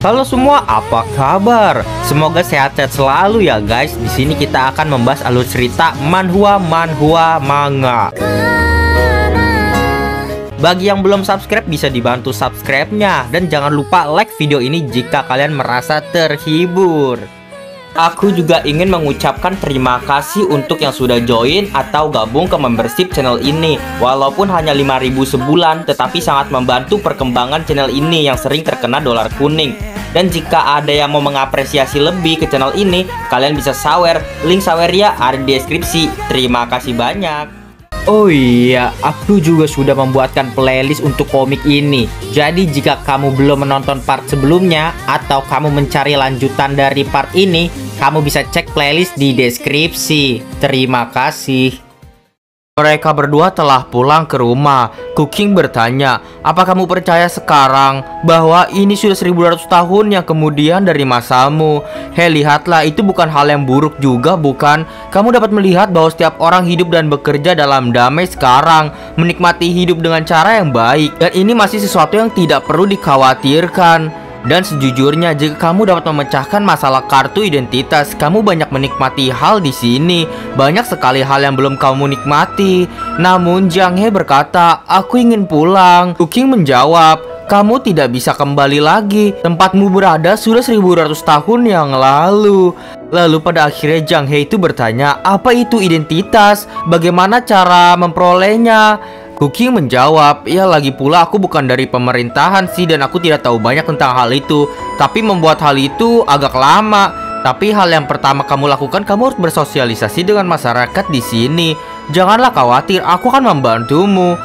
Halo semua, apa kabar? Semoga sehat-sehat selalu ya guys. Di sini kita akan membahas alur cerita manhwa manga. Bagi yang belum subscribe bisa dibantu subscribe-nya dan jangan lupa like video ini jika kalian merasa terhibur. Aku juga ingin mengucapkan terima kasih untuk yang sudah join atau gabung ke membership channel ini. Walaupun hanya 5.000 sebulan, tetapi sangat membantu perkembangan channel ini yang sering terkena dolar kuning. Dan jika ada yang mau mengapresiasi lebih ke channel ini, kalian bisa sawer. Link sawernya ada di deskripsi. Terima kasih banyak. Oh iya, aku juga sudah membuatkan playlist untuk komik ini. Jadi jika kamu belum menonton part sebelumnya atau kamu mencari lanjutan dari part ini, kamu bisa cek playlist di deskripsi. Terima kasih. Mereka berdua telah pulang ke rumah. Cooking bertanya, "Apa kamu percaya sekarang bahwa ini sudah 1200 tahun yang kemudian dari masamu? Hei, lihatlah, itu bukan hal yang buruk juga, bukan? Kamu dapat melihat bahwa setiap orang hidup dan bekerja dalam damai sekarang, menikmati hidup dengan cara yang baik. Dan ini masih sesuatu yang tidak perlu dikhawatirkan. Dan sejujurnya, jika kamu dapat memecahkan masalah kartu identitas, kamu banyak menikmati hal di sini. Banyak sekali hal yang belum kamu nikmati." Namun Jang He berkata, "Aku ingin pulang." Cooking menjawab, "Kamu tidak bisa kembali lagi. Tempatmu berada sudah 1200 tahun yang lalu." Lalu pada akhirnya Jang He itu bertanya, "Apa itu identitas? Bagaimana cara memperolehnya?" Cooking menjawab, "Ya, lagi pula aku bukan dari pemerintahan sih dan aku tidak tahu banyak tentang hal itu. Tapi membuat hal itu agak lama. Tapi hal yang pertama kamu lakukan, kamu harus bersosialisasi dengan masyarakat di sini. Janganlah khawatir, aku akan membantumu."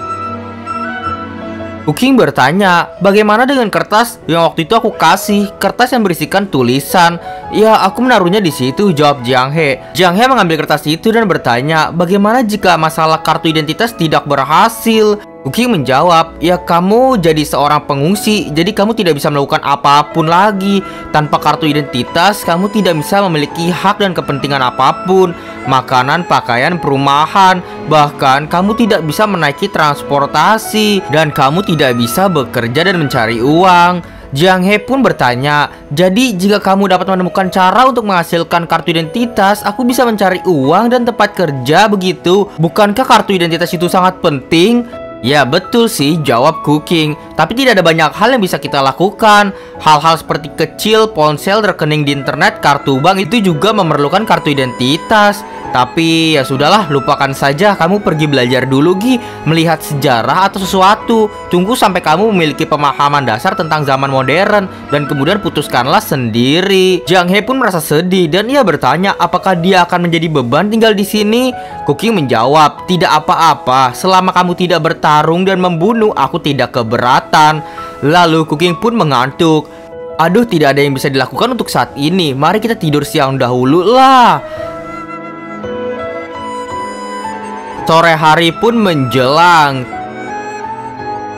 Cooking bertanya, "Bagaimana dengan kertas yang waktu itu aku kasih? Kertas yang berisikan tulisan." "Ya, aku menaruhnya di situ," jawab Jang He. Jang He mengambil kertas itu dan bertanya, "Bagaimana jika masalah kartu identitas tidak berhasil?" Cooking menjawab, "Ya, kamu jadi seorang pengungsi, jadi kamu tidak bisa melakukan apapun lagi. Tanpa kartu identitas, kamu tidak bisa memiliki hak dan kepentingan apapun. Makanan, pakaian, perumahan, bahkan kamu tidak bisa menaiki transportasi. Dan kamu tidak bisa bekerja dan mencari uang." Jang He pun bertanya, "Jadi jika kamu dapat menemukan cara untuk menghasilkan kartu identitas, aku bisa mencari uang dan tempat kerja, begitu? Bukankah kartu identitas itu sangat penting?" "Ya betul sih," jawab Cooking. "Tapi tidak ada banyak hal yang bisa kita lakukan. Hal-hal seperti kecil, ponsel, rekening di internet, kartu bank itu juga memerlukan kartu identitas. Tapi ya sudahlah, lupakan saja. Kamu pergi belajar dulu Gi, melihat sejarah atau sesuatu. Tunggu sampai kamu memiliki pemahaman dasar tentang zaman modern dan kemudian putuskanlah sendiri." Jang He pun merasa sedih dan ia bertanya apakah dia akan menjadi beban tinggal di sini. Cooking menjawab, "Tidak apa-apa. Selama kamu tidak bertarung dan membunuh, aku tidak keberatan." Lalu Cooking pun mengantuk. "Aduh, tidak ada yang bisa dilakukan untuk saat ini. Mari kita tidur siang dahulu lah." Sore hari pun menjelang.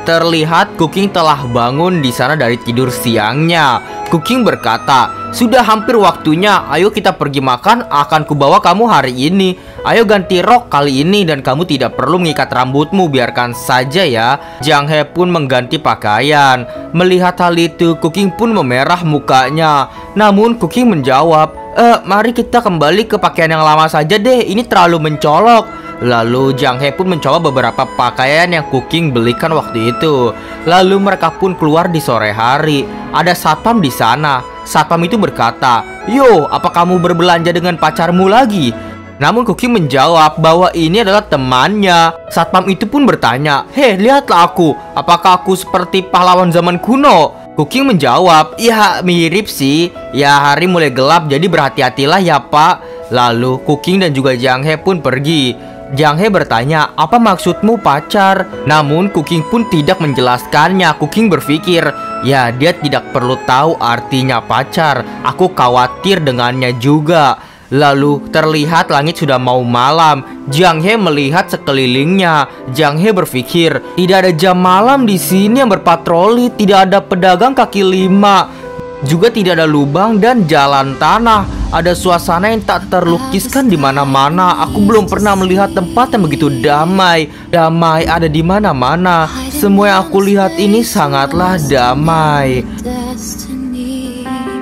Terlihat Cooking telah bangun di sana dari tidur siangnya. Cooking berkata, "Sudah hampir waktunya. Ayo kita pergi makan. Akan kubawa kamu hari ini. Ayo ganti rok kali ini dan kamu tidak perlu mengikat rambutmu. Biarkan saja ya." Jang He pun mengganti pakaian. Melihat hal itu, Cooking pun memerah mukanya. Namun Cooking menjawab, "Mari kita kembali ke pakaian yang lama saja deh. Ini terlalu mencolok." Lalu Jang He pun mencoba beberapa pakaian yang Cooking belikan waktu itu. Lalu mereka pun keluar di sore hari. Ada satpam di sana. Satpam itu berkata, "Yo, apa kamu berbelanja dengan pacarmu lagi?" Namun Cooking menjawab bahwa ini adalah temannya. Satpam itu pun bertanya, "Hei, lihatlah aku. Apakah aku seperti pahlawan zaman kuno?" Cooking menjawab, "Ya, mirip sih. Ya, hari mulai gelap, jadi berhati-hatilah ya, Pak." Lalu Cooking dan juga Jang He pun pergi. Jang He bertanya, "Apa maksudmu pacar?" Namun Cooking pun tidak menjelaskannya. Cooking berpikir, ya dia tidak perlu tahu artinya pacar. Aku khawatir dengannya juga. Lalu terlihat langit sudah mau malam. Jang He melihat sekelilingnya. Jang He berpikir, tidak ada jam malam di sini yang berpatroli, tidak ada pedagang kaki lima, juga tidak ada lubang dan jalan tanah. Ada suasana yang tak terlukiskan di mana-mana. Aku belum pernah melihat tempat yang begitu damai. Damai ada di mana-mana. Semua yang aku lihat ini sangatlah damai.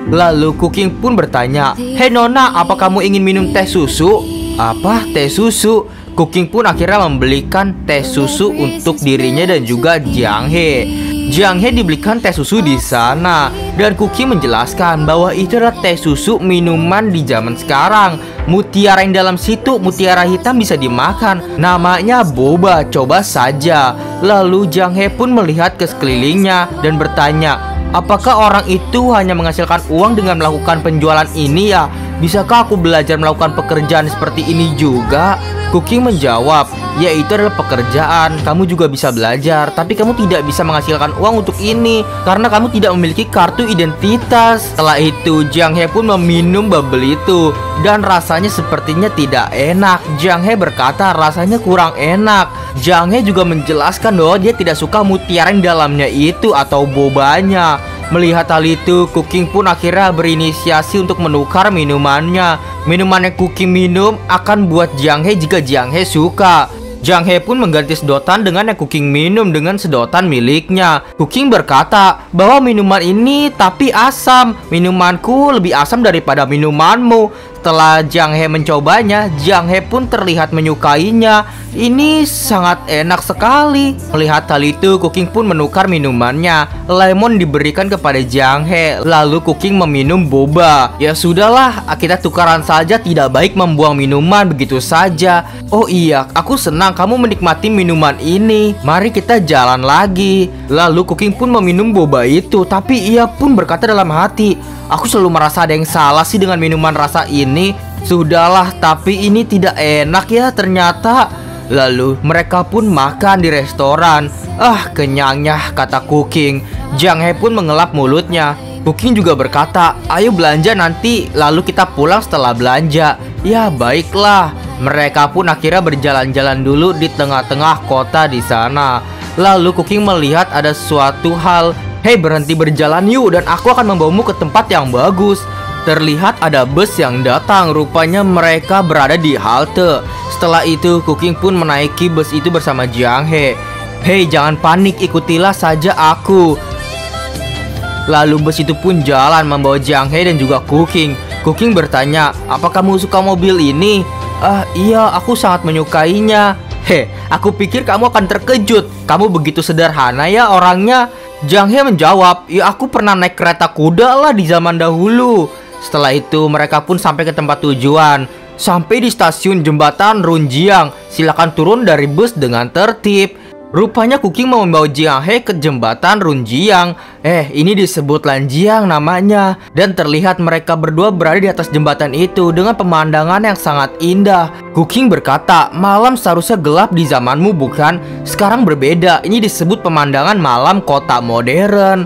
Lalu Cooking pun bertanya, "Hei Nona, apa kamu ingin minum teh susu?" "Apa? Teh susu?" Cooking pun akhirnya membelikan teh susu untuk dirinya dan juga Jiang He. Jiang He dibelikan teh susu di sana, dan Cooking menjelaskan bahwa itu adalah teh susu minuman di zaman sekarang. Mutiara yang dalam situ, mutiara hitam, bisa dimakan. Namanya boba, coba saja. Lalu Jiang He pun melihat ke sekelilingnya dan bertanya, "Apakah orang itu hanya menghasilkan uang dengan melakukan penjualan ini ya? Bisakah aku belajar melakukan pekerjaan seperti ini juga?" Cooking menjawab, "Ya, itu adalah pekerjaan. Kamu juga bisa belajar, tapi kamu tidak bisa menghasilkan uang untuk ini karena kamu tidak memiliki kartu identitas." Setelah itu Jiang He pun meminum bubble itu, dan rasanya sepertinya tidak enak. Jiang He berkata rasanya kurang enak. Jiang He juga menjelaskan bahwa dia tidak suka mutiara yang dalamnya itu atau bobanya. Melihat hal itu, Cooking pun akhirnya berinisiasi untuk menukar minumannya. Minuman yang Cooking minum akan buat Jiang He jika Jiang He suka. Jiang He pun mengganti sedotan dengan yang Cooking minum dengan sedotan miliknya. Cooking berkata bahwa minuman ini tapi asam. "Minumanku lebih asam daripada minumanmu." Setelah Jiang He mencobanya, Jiang He pun terlihat menyukainya. Ini sangat enak sekali. Melihat hal itu, Cooking pun menukar minumannya. Lemon diberikan kepada Jiang He, lalu Cooking meminum boba. Ya sudahlah, kita tukaran saja, tidak baik membuang minuman begitu saja. "Oh iya, aku senang kamu menikmati minuman ini. Mari kita jalan lagi." Lalu Cooking pun meminum boba itu, tapi ia pun berkata dalam hati, "Aku selalu merasa ada yang salah sih dengan minuman rasa ini. Sudahlah, tapi ini tidak enak ya ternyata." Lalu mereka pun makan di restoran. Kenyangnya, kata Cooking. Jiang He pun mengelap mulutnya. Cooking juga berkata, "Ayo belanja nanti, lalu kita pulang setelah belanja." "Ya baiklah." Mereka pun akhirnya berjalan-jalan dulu di tengah-tengah kota di sana. Lalu Cooking melihat ada suatu hal. "Hei, berhenti berjalan yuk, dan aku akan membawamu ke tempat yang bagus." Terlihat ada bus yang datang. Rupanya mereka berada di halte. Setelah itu Cooking pun menaiki bus itu bersama Jiang He. "Hei, jangan panik, ikutilah saja aku." Lalu bus itu pun jalan membawa Jiang He dan juga Cooking. Cooking bertanya, "Apa kamu suka mobil ini?" Iya, aku sangat menyukainya." Aku pikir kamu akan terkejut. Kamu begitu sederhana ya orangnya." Jiang He menjawab, "Ya, aku pernah naik kereta kuda lah di zaman dahulu." Setelah itu mereka pun sampai ke tempat tujuan. Sampai di stasiun jembatan Runjiang. Silakan turun dari bus dengan tertib. Rupanya Cooking mau membawa Jiang He ke jembatan Runjiang. Ini disebut Lanjiang namanya. Dan terlihat mereka berdua berada di atas jembatan itu dengan pemandangan yang sangat indah. Cooking berkata, "Malam seharusnya gelap di zamanmu, bukan? Sekarang berbeda. Ini disebut pemandangan malam kota modern."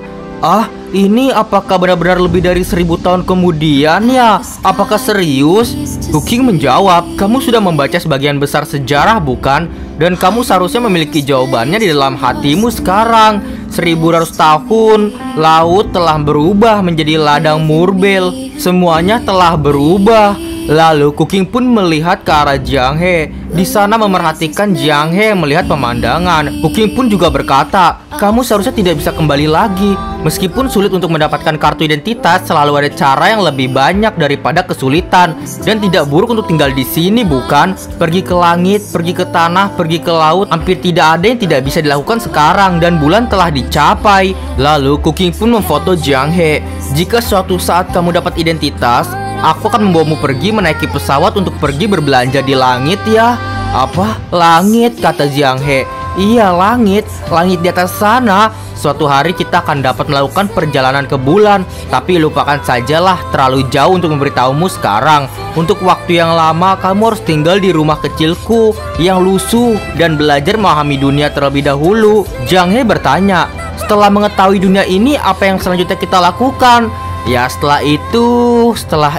Ini apakah benar-benar lebih dari 1000 tahun kemudian ya? Apakah serius? Cooking menjawab, "Kamu sudah membaca sebagian besar sejarah, bukan? Dan kamu seharusnya memiliki jawabannya di dalam hatimu sekarang. 1200 tahun, laut telah berubah menjadi ladang murbel. Semuanya telah berubah." Lalu Cooking pun melihat ke arah Jiang He. Di sana memerhatikan Jiang He melihat pemandangan. Cooking pun juga berkata, "Kamu seharusnya tidak bisa kembali lagi. Meskipun sulit untuk mendapatkan kartu identitas, selalu ada cara yang lebih banyak daripada kesulitan. Dan tidak buruk untuk tinggal di sini, bukan? Pergi ke langit, pergi ke tanah, pergi ke laut. Hampir tidak ada yang tidak bisa dilakukan sekarang, dan bulan telah dicapai." Lalu Cooking pun memfoto Jiang He. "Jika suatu saat kamu dapat identitas, aku akan membawamu pergi menaiki pesawat untuk pergi berbelanja di langit ya." "Apa? Langit?" kata Jiang He. "Iya, langit. Langit di atas sana. Suatu hari kita akan dapat melakukan perjalanan ke bulan. Tapi lupakan sajalah, terlalu jauh untuk memberitahumu sekarang. Untuk waktu yang lama kamu harus tinggal di rumah kecilku yang lusuh dan belajar memahami dunia terlebih dahulu." Jiang He bertanya, "Setelah mengetahui dunia ini, apa yang selanjutnya kita lakukan?" "Ya, setelah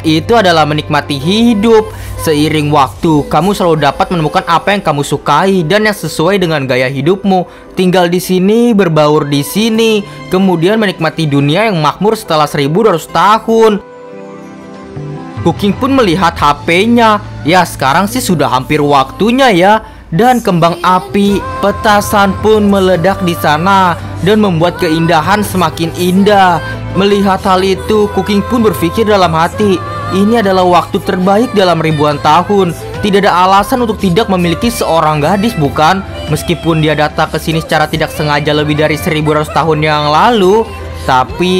itu adalah menikmati hidup. Seiring waktu, kamu selalu dapat menemukan apa yang kamu sukai dan yang sesuai dengan gaya hidupmu. Tinggal di sini, berbaur di sini, kemudian menikmati dunia yang makmur setelah 1200 tahun." Cooking pun melihat HP-nya. Ya, sekarang sih sudah hampir waktunya ya. Dan kembang api petasan pun meledak di sana. dan membuat keindahan semakin indah. Melihat hal itu, Cooking pun berpikir dalam hati, ini adalah waktu terbaik dalam ribuan tahun. Tidak ada alasan untuk tidak memiliki seorang gadis, bukan? Meskipun dia datang ke sini secara tidak sengaja lebih dari 1200 tahun yang lalu. Tapi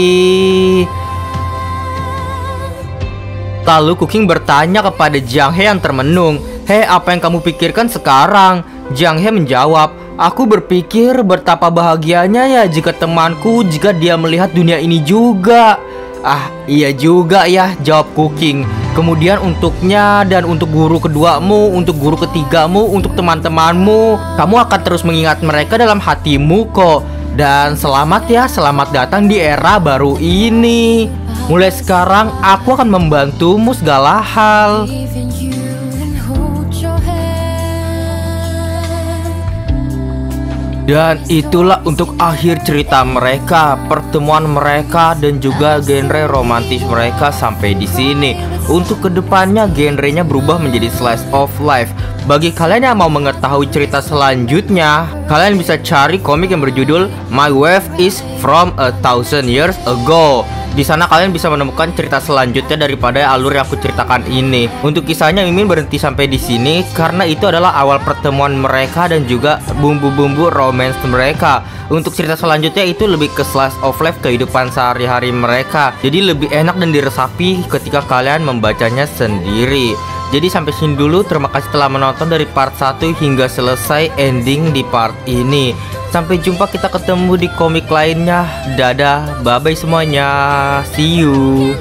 lalu Cooking bertanya kepada Jiang He yang termenung, "Hei, apa yang kamu pikirkan sekarang?" Jiang He menjawab, "Aku berpikir betapa bahagianya ya jika temanku jika dia melihat dunia ini juga." "Ah, iya juga ya," jawab Cooking. "Kemudian untuknya dan untuk guru keduamu, untuk guru ketigamu, untuk teman-temanmu, kamu akan terus mengingat mereka dalam hatimu kok. Dan selamat ya, selamat datang di era baru ini. Mulai sekarang aku akan membantumu segala hal." Dan itulah untuk akhir cerita mereka, pertemuan mereka dan juga genre romantis mereka sampai di sini. Untuk kedepannya genrenya berubah menjadi slice of life. Bagi kalian yang mau mengetahui cerita selanjutnya, kalian bisa cari komik yang berjudul My Wife is from 1000 Years Ago. Di sana kalian bisa menemukan cerita selanjutnya daripada alur yang aku ceritakan ini. Untuk kisahnya Mimin berhenti sampai di sini karena itu adalah awal pertemuan mereka dan juga bumbu-bumbu romance mereka. Untuk cerita selanjutnya itu lebih ke slice of life kehidupan sehari-hari mereka. Jadi lebih enak dan diresapi ketika kalian membacanya sendiri. Jadi sampai sini dulu, terima kasih telah menonton dari part 1 hingga selesai ending di part ini. Sampai jumpa, kita ketemu di komik lainnya. Dadah, bye-bye semuanya. See you.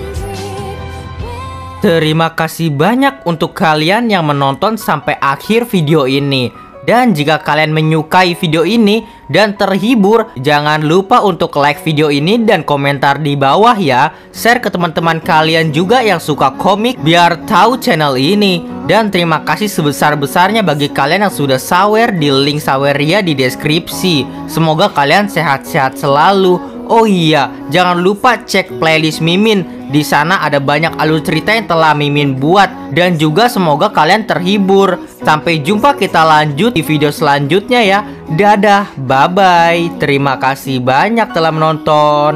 Terima kasih banyak untuk kalian yang menonton sampai akhir video ini. Dan jika kalian menyukai video ini dan terhibur, jangan lupa untuk like video ini dan komentar di bawah ya. Share ke teman-teman kalian juga yang suka komik biar tahu channel ini. Dan terima kasih sebesar-besarnya bagi kalian yang sudah sawer di link saweria di deskripsi. Semoga kalian sehat-sehat selalu. Oh iya, jangan lupa cek playlist Mimin. Di sana ada banyak alur cerita yang telah Mimin buat. Dan juga semoga kalian terhibur. Sampai jumpa, kita lanjut di video selanjutnya ya. Dadah, bye-bye. Terima kasih banyak telah menonton.